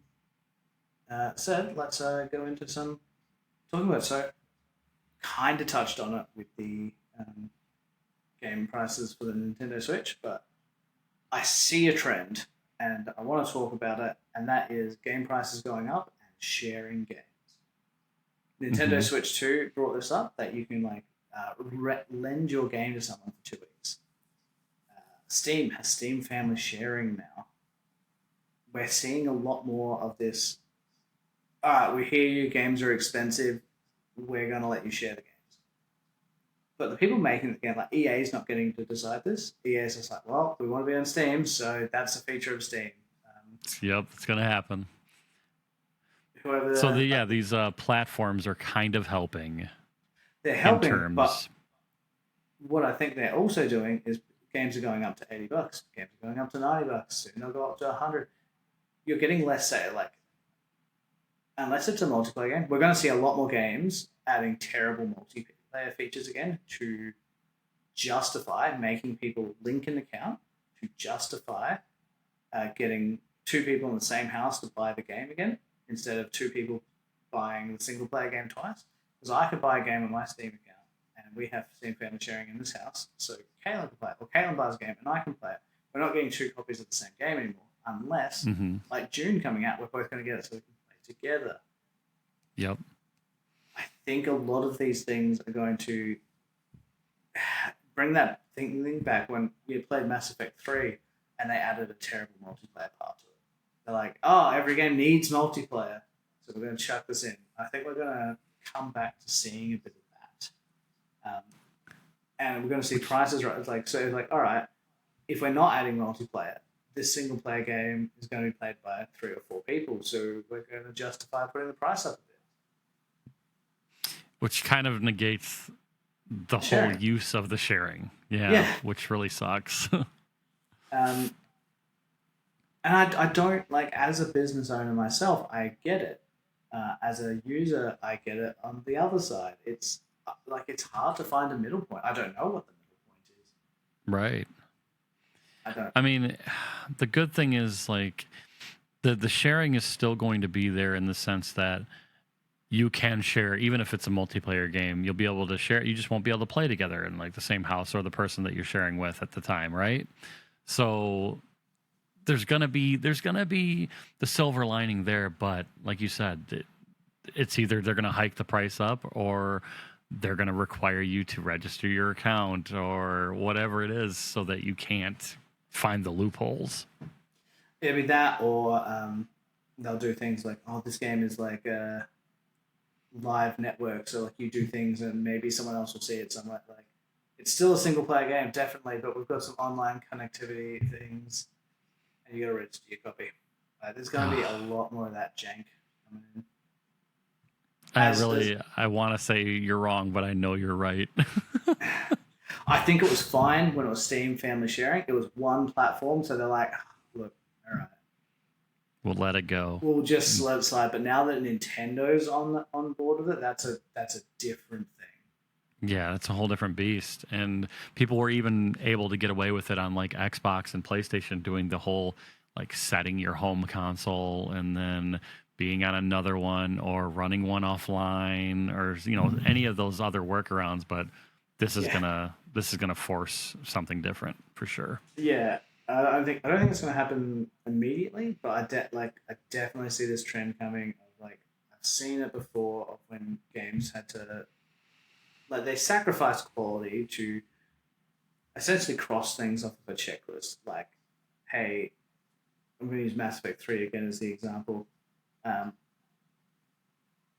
said, let's go into some talking about. So, kind of touched on it with the game prices for the Nintendo Switch, but I see a trend and I want to talk about it, and that is game prices going up and sharing games. Nintendo Switch 2 brought this up that you can lend your game to someone for 2 weeks. Steam has Steam Family Sharing now. We're seeing a lot more of this. All right, we hear you, games are expensive. We're going to let you share the games. But the people making the game, like EA, is not getting to decide this. EA is just like, well, we want to be on Steam, so that's a feature of Steam. Yep, it's gonna happen. Whoever, So these platforms are kind of helping they're in helping, but terms. what I think they're also doing is games are going up to $80, games are going up to $90, soon they'll go up to 100. You're getting less, say, like, unless it's a multiplayer game, we're going to see a lot more games adding terrible multiplayer features again to justify making people link an account, to justify getting two people in the same house to buy the game again instead of two people buying the single player game twice. Because I could buy a game on my Steam account, and we have Steam Family Sharing in this house, so Caitlin can play it, or Caitlin buys a game and I can play it. We're not getting two copies of the same game anymore, unless, like June coming out, we're both going to get it so we can play together. Yep. I think a lot of these things are going to bring that thinking back when we played Mass Effect 3 and they added a terrible multiplayer part to it. They're like, oh, every game needs multiplayer, so we're going to chuck this in. I think we're going to come back to seeing a bit of that. And we're going to see prices right. It's like, all right, if we're not adding multiplayer, this single player game is going to be played by 3 or 4 people, so we're going to justify putting the price up a bit. Which kind of negates the whole use of the sharing. Yeah. Which really sucks. And I don't, like, as a business owner myself, I get it. As a user, I get it on the other side. It's it's hard to find a middle point. I don't know what the middle point is. Right. I don't. I mean, the good thing is, like, the sharing is still going to be there in the sense that you can share, even if it's a multiplayer game, you'll be able to share. You just won't be able to play together in like the same house or the person that you're sharing with at the time, right? So there's gonna be the silver lining there, but like you said, it's either they're gonna hike the price up or they're gonna require you to register your account or whatever it is, so that you can't find the loopholes. It'll be that, or they'll do things like, oh, this game is like a live network, so like you do things and maybe someone else will see it somewhere. Like, it's still a single player game, definitely, but we've got some online connectivity things, and you got to register your copy. There's going to be a lot more of that jank coming in. I want to say you're wrong, but I know you're right. I think it was fine when it was Steam Family Sharing. It was one platform, so they're like, look, all right, we'll let it go. we'll just let it slide. But now that Nintendo's on board with it, that's a different thing. Yeah, it's a whole different beast. And people were even able to get away with it on like Xbox and PlayStation, doing the whole like setting your home console and then being on another one or running one offline, or any of those other workarounds. But Yeah, this is gonna force something different for sure. yeah. I don't think it's going to happen immediately, but I definitely see this trend coming. Like I've seen it before of when games had to like they sacrificed quality to essentially cross things off of a checklist. Like, hey, I'm going to use Mass Effect 3 again as the example. Um,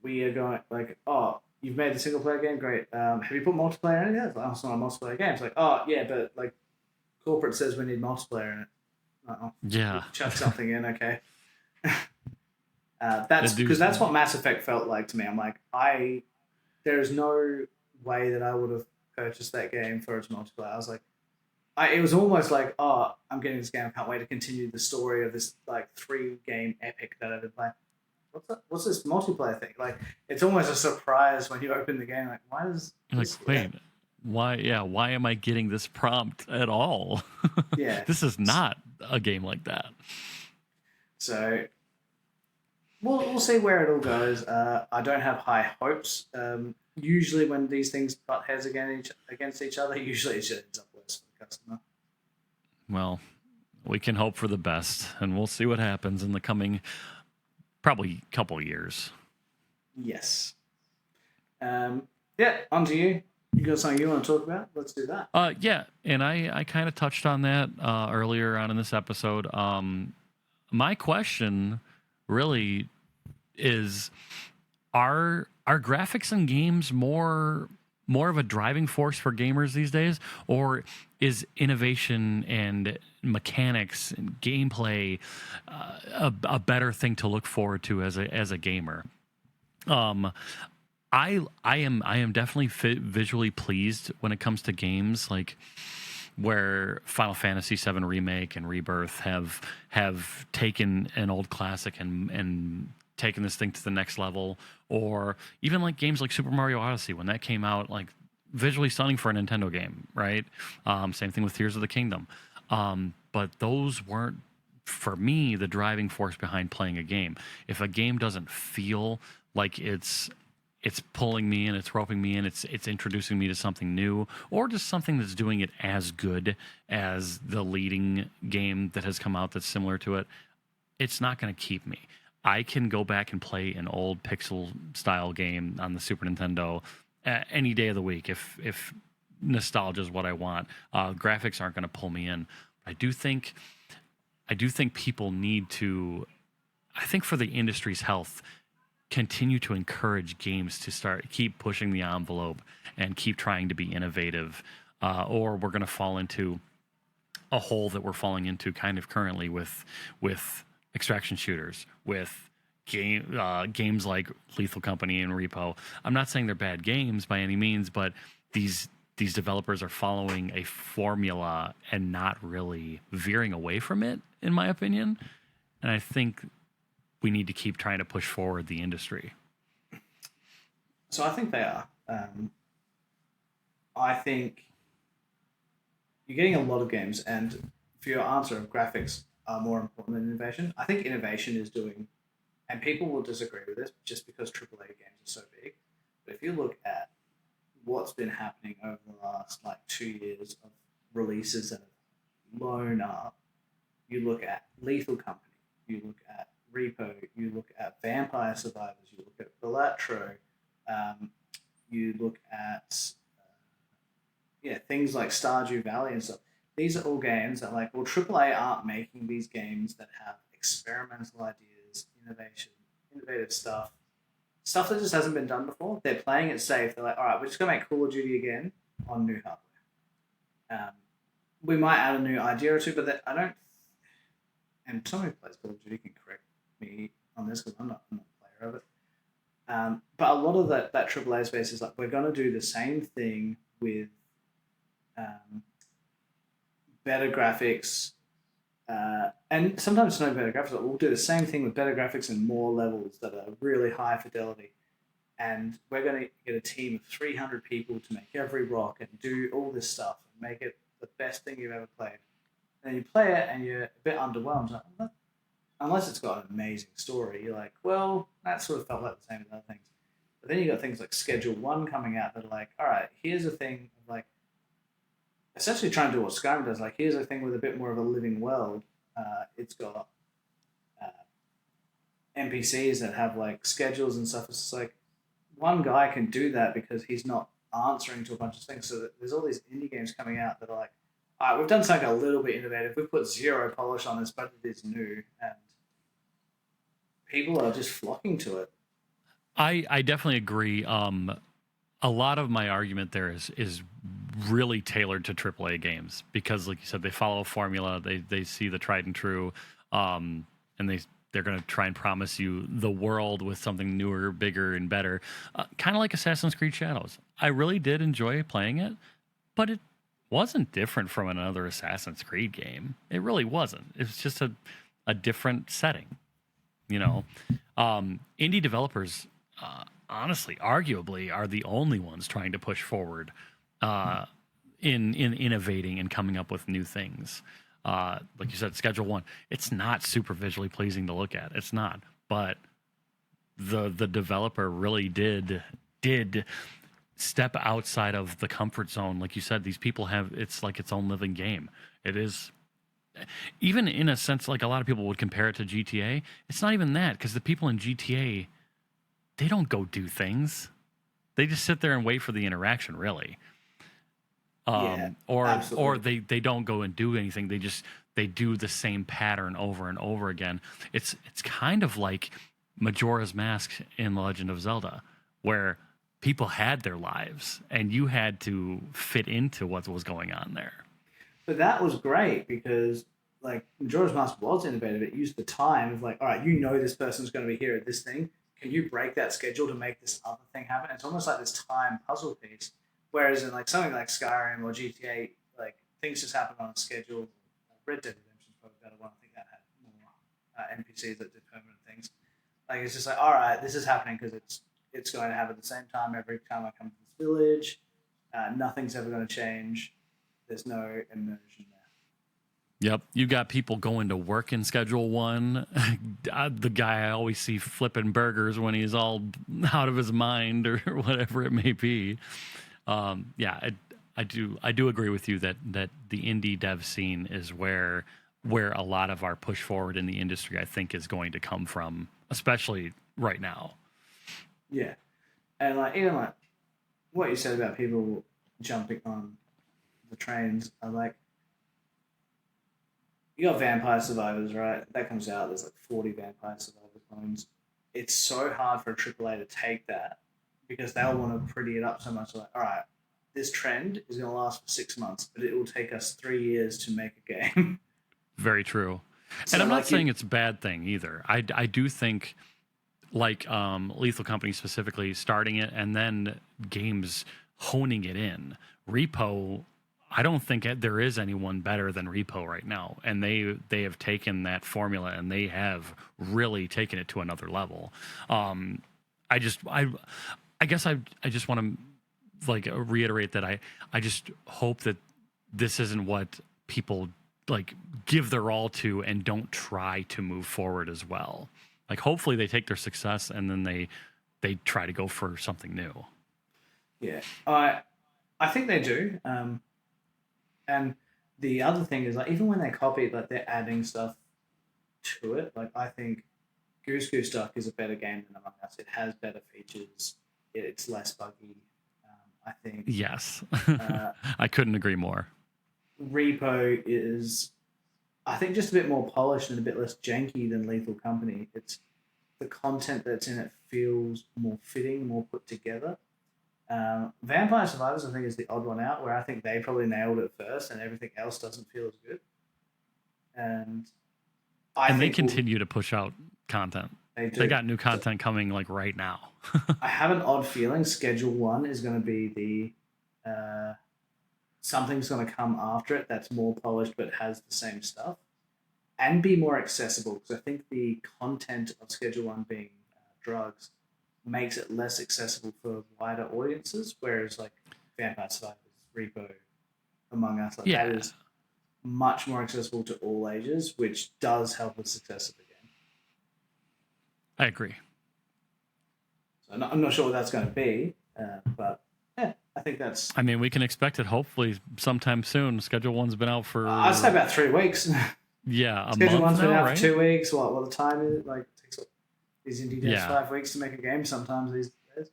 we are going like, oh, you've made the single player game, great. Have you put multiplayer in it? It's like, oh, it's not a multiplayer game. It's like, oh yeah, but like corporate says we need multiplayer in it. Like, oh, Yeah. chuck something in, okay. They That's do. because that's what Mass Effect felt like to me. I'm like, there is no way that I would have purchased that game for its multiplayer. I was like, it was almost like, oh, I'm getting this game. I can't wait to continue the story of this like 3 game epic that I've been playing. What's this multiplayer thing? Like, it's almost a surprise when you open the game. Like, why does You're like, this? wait, why? Yeah, why am I getting this prompt at all? Yeah. This is not a game like that. So we'll see where it all goes. I don't have high hopes. Usually, when these things butt heads against each other, usually it just ends up worse for the customer. Well, we can hope for the best, and we'll see what happens in the coming probably couple years. Yes. Yeah. On to you. You got something you want to talk about? Let's do that. Yeah, and I kind of touched on that earlier on in this episode. My question really is: are graphics in games more of a driving force for gamers these days, or is innovation and mechanics and gameplay a better thing to look forward to as a gamer? Um, I am definitely visually pleased when it comes to games like where Final Fantasy VII Remake and Rebirth have taken an old classic and taken this thing to the next level, or even like games like Super Mario Odyssey when that came out, like visually stunning for a Nintendo game, right? Same thing with Tears of the Kingdom, but those weren't for me the driving force behind playing a game. If a game doesn't feel like it's pulling me in, it's roping me in, it's introducing me to something new, or just something that's doing it as good as the leading game that has come out that's similar to it, it's not going to keep me. I can go back and play an old pixel style game on the Super Nintendo any day of the week if nostalgia is what I want. Graphics aren't going to pull me in. I do think people need to. I think for the industry's health, continue to encourage games to keep pushing the envelope and keep trying to be innovative, or we're going to fall into a hole that we're falling into kind of currently with extraction shooters, with games like Lethal Company and Repo. I'm not saying they're bad games by any means, but these developers are following a formula and not really veering away from it, in my opinion. And I think we need to keep trying to push forward the industry. So I think they are. I think you're getting a lot of games, and for your answer of graphics are more important than innovation, I think innovation is doing, and people will disagree with this just because AAA games are so big. But if you look at what's been happening over the last like 2 years of releases that have blown up, you look at Lethal Company, you look at Repo, you look at Vampire Survivors, you look at Balatro, you look at things like Stardew Valley and stuff. These are all games that like, well, AAA aren't making these games that have experimental ideas, innovative stuff that just hasn't been done before. They're playing it safe. They're like, all right, we're just gonna make Call of Duty again on new hardware. We might add a new idea or two, but I don't. And somebody who plays Call of Duty can correct me on this because I'm not a player of it. But a lot of that AAA space is like, we're going to do the same thing with better graphics, and sometimes it's no better graphics. But we'll do the same thing with better graphics and more levels that are really high fidelity. and we're going to get a team of 300 people to make every rock and do all this stuff and make it the best thing you've ever played. And then you play it and you're a bit underwhelmed. Like, "Well, unless it's got an amazing story, you're like, well, that sort of felt like the same as other things." But then you got things like Schedule 1 coming out that are like, all right, here's a thing of like, essentially trying to do what Skyrim does. Like, here's a thing with a bit more of a living world. It's got uh, NPCs that have like schedules and stuff. It's just like one guy can do that because he's not answering to a bunch of things. So that there's all these indie games coming out that are like, all right, we've done something a little bit innovative. We've put zero polish on this, but it is new, and people are just flocking to it. I definitely agree. A lot of my argument there is really tailored to AAA games because, like you said, they follow a formula. They see the tried and true, and they're going to try and promise you the world with something newer, bigger, and better. Kind of like Assassin's Creed Shadows. I really did enjoy playing it, but it wasn't different from another Assassin's Creed game. It really wasn't. It was just a different setting. You know, indie developers, honestly, arguably, are the only ones trying to push forward in innovating and coming up with new things. Like you said, Schedule 1, it's not super visually pleasing to look at. It's not, but the developer really did step outside of the comfort zone. Like you said, these people have, it's like its own living game. It is. Even in a sense, like a lot of people would compare it to GTA, it's not even that, because the people in GTA, they don't go do things. They just sit there and wait for the interaction, really. Yeah, or absolutely. they don't go and do anything. They do the same pattern over and over again. It's kind of like Majora's Mask in The Legend of Zelda, where people had their lives and you had to fit into what was going on there. But that was great because like Majora's Mask was innovative. It used the time of like, all right, you know this person's going to be here at this thing. Can you break that schedule to make this other thing happen? It's almost like this time puzzle piece. Whereas in like something like Skyrim or GTA, like things just happen on a schedule. Red Dead Redemption is probably a better one. I think that had more NPCs that did permanent things. Like it's just like, all right, this is happening because it's going to happen at the same time every time I come to this village. Nothing's ever going to change. There's no immersion there. Yep, you got people going to work in Schedule 1. The guy I always see flipping burgers when he's all out of his mind or whatever it may be. Yeah, I do agree with you that the indie dev scene is where a lot of our push forward in the industry, I think, is going to come from, especially right now. Yeah, and like even like what you said about people jumping on the trains, I like you got Vampire Survivors, right? That comes out. There's like 40 Vampire Survivor clones. It's so hard for a AAA to take that because they'll want to pretty it up so much. Like, all right, this trend is going to last for 6 months, but it will take us 3 years to make a game. Very true. And So I'm not like you, saying it's a bad thing either. I do think, like Lethal Company specifically, starting it and then games honing it in. Repo, I don't think there is anyone better than Repo right now, and they have taken that formula and they have really taken it to another level. I just I guess I just want to like reiterate that I just hope that this isn't what people like give their all to and don't try to move forward as well. Like hopefully they take their success and then they try to go for something new. yeah, I think they do. And the other thing is like even when they copy it, like they're adding stuff to it. Like I think Goose Goose Duck is a better game than Among Us. It has better features. It's less buggy. I think Yes. uh, I couldn't agree more. Repo is, I think, just a bit more polished and a bit less janky than Lethal Company. It's the content that's in it feels more fitting, more put together. Vampire Survivors, I think, is the odd one out where I think they probably nailed it first and everything else doesn't feel as good. And I And they think continue to push out content. they They do. got new content coming like right now. I have an odd feeling Schedule 1 is going to be something's going to come after it that's more polished but has the same stuff and be more accessible because I think the content of Schedule 1 being drugs makes it less accessible for wider audiences, whereas like Vampire Survivors, Repo, Among Us, like that is much more accessible to all ages, which does help the success of the game. I agree. So I'm not sure what that's going to be, but yeah, I think that's. I mean, we can expect it hopefully sometime soon. Schedule 1's been out for. I'd say about 3 weeks. Yeah, Schedule 1's been out right? for 2 weeks. What the time is it? Like it takes these indie devs 5 weeks to make a game. Sometimes these days.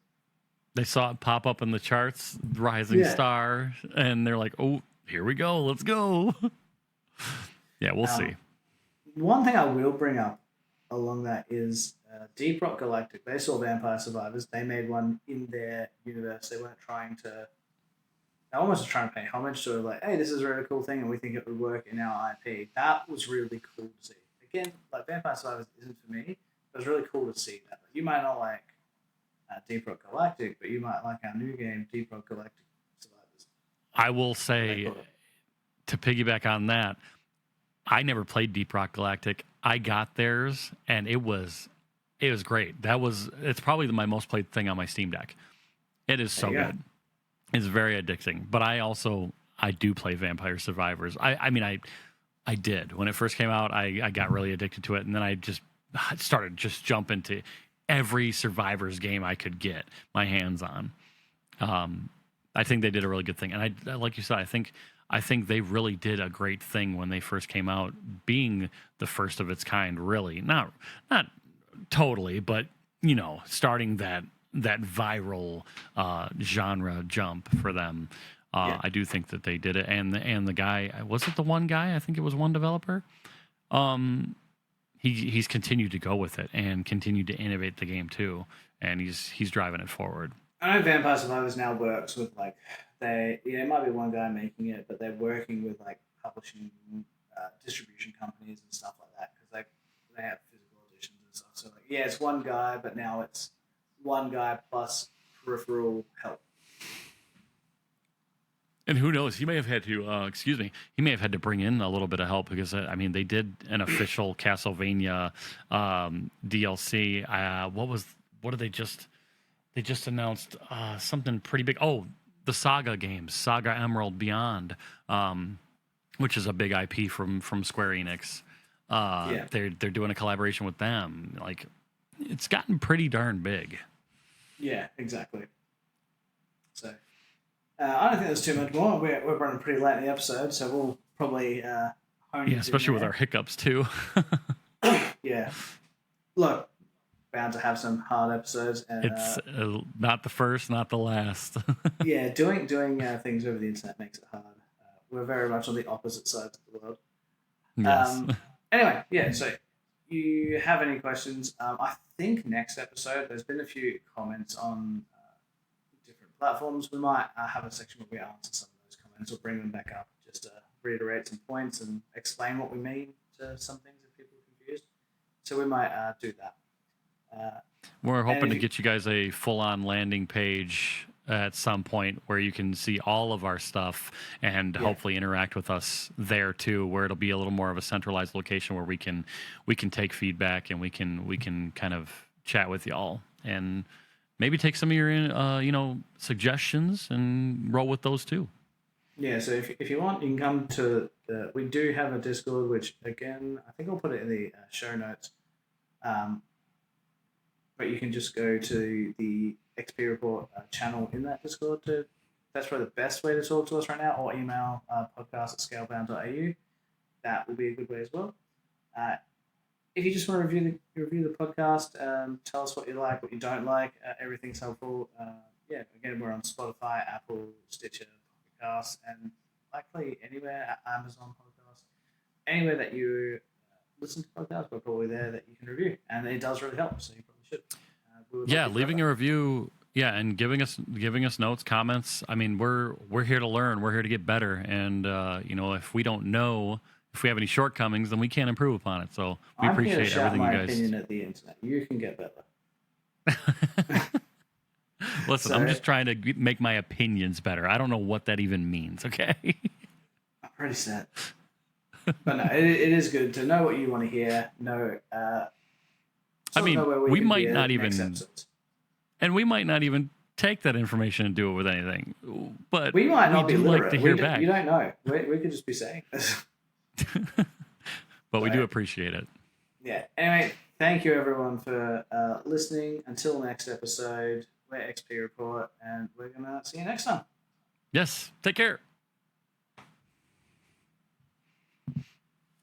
They saw it pop up in the charts, Rising Star, and they're like, "Oh, here we go. Let's go." Yeah, we'll see. One thing I will bring up along that is Deep Rock Galactic. They saw Vampire Survivors. They made one in their universe. They weren't trying to. They almost trying to pay homage to it, like, hey, this is a really cool thing, and we think it would work in our IP. That was really cool to see. Again, like Vampire Survivors isn't for me. It was really cool to see that. You might not like Deep Rock Galactic, but you might like our new game, Deep Rock Galactic Survivors. I will say, to piggyback on that, I never played Deep Rock Galactic. I got theirs, and it was great. It's probably my most played thing on my Steam Deck. It is so good. It's very addicting. But I do play Vampire Survivors. I mean, I did. When it first came out, I got really addicted to it, and then I started jumping to every Survivors game I could get my hands on. I think they did a really good thing. And like you said, I think they really did a great thing when they first came out, being the first of its kind, really. Not totally, but, starting that viral genre jump for them. I do think that they did it. And the guy, was it the one guy? I think it was one developer. He's continued to go with it and continued to innovate the game too. And he's driving it forward. I know Vampire Survivors now works with like it might be one guy making it, but they're working with like publishing distribution companies and stuff like that because they have physical editions and stuff. So like it's one guy, but now it's one guy plus peripheral help. And who knows? He may have had to. He may have had to bring in a little bit of help because they did an official Castlevania DLC. What did they just? They just announced something pretty big. Oh, the Saga games, Saga Emerald Beyond, which is a big IP from Square Enix. They're doing a collaboration with them. Like, it's gotten pretty darn big. Yeah, exactly. So, I don't think there's too much more. We're running pretty late in the episode, so we'll probably hone in. Especially with our hiccups too. Yeah. Look. Bound to have some hard episodes. And, it's not the first, not the last. Yeah, doing things over the internet makes it hard. We're very much on the opposite sides of the world. Yes. Anyway, yeah, so you have any questions? I think next episode, there's been a few comments on different platforms. We might have a section where we answer some of those comments or bring them back up just to reiterate some points and explain what we mean to some things if people are confused. So we might do that. We're hoping to get you guys a full-on landing page at some point where you can see all of our stuff and hopefully interact with us there too, where it'll be a little more of a centralized location where we can take feedback and we can kind of chat with y'all and maybe take some of your suggestions and roll with those too. Yeah, so if you want, you can come to we do have a Discord, which again I think I'll put it in the show notes. But you can just go to the XPReport channel in that Discord. That's probably the best way to talk to us right now, or email podcast@scalebound.au. That will be a good way as well. If you just want to review the podcast, tell us what you like, what you don't like. Everything's helpful. Again, we're on Spotify, Apple, Stitcher, Podcasts, and likely anywhere, Amazon Podcasts, anywhere that you listen to podcasts, we're probably there that you can review, and it does really help. So you probably should. Leaving a review, and giving us notes, comments. I mean, we're here to learn. We're here to get better, and if we don't know, if we have any shortcomings, then we can't improve upon it. So we appreciate everything you guys. My opinion at the internet. You can get better. Listen, I'm just trying to make my opinions better. I don't know what that even means. Okay. I'm pretty sad. But no, it is good to know what you want to hear. Know. We might not even. And we might not even take that information and do it with anything. But we might not be do literate. like to hear back. You don't know. We could just be saying this. But we do appreciate it. Yeah. Anyway, thank you everyone for listening. Until next episode, we're XPReport, and we're going to see you next time. Yes. Take care.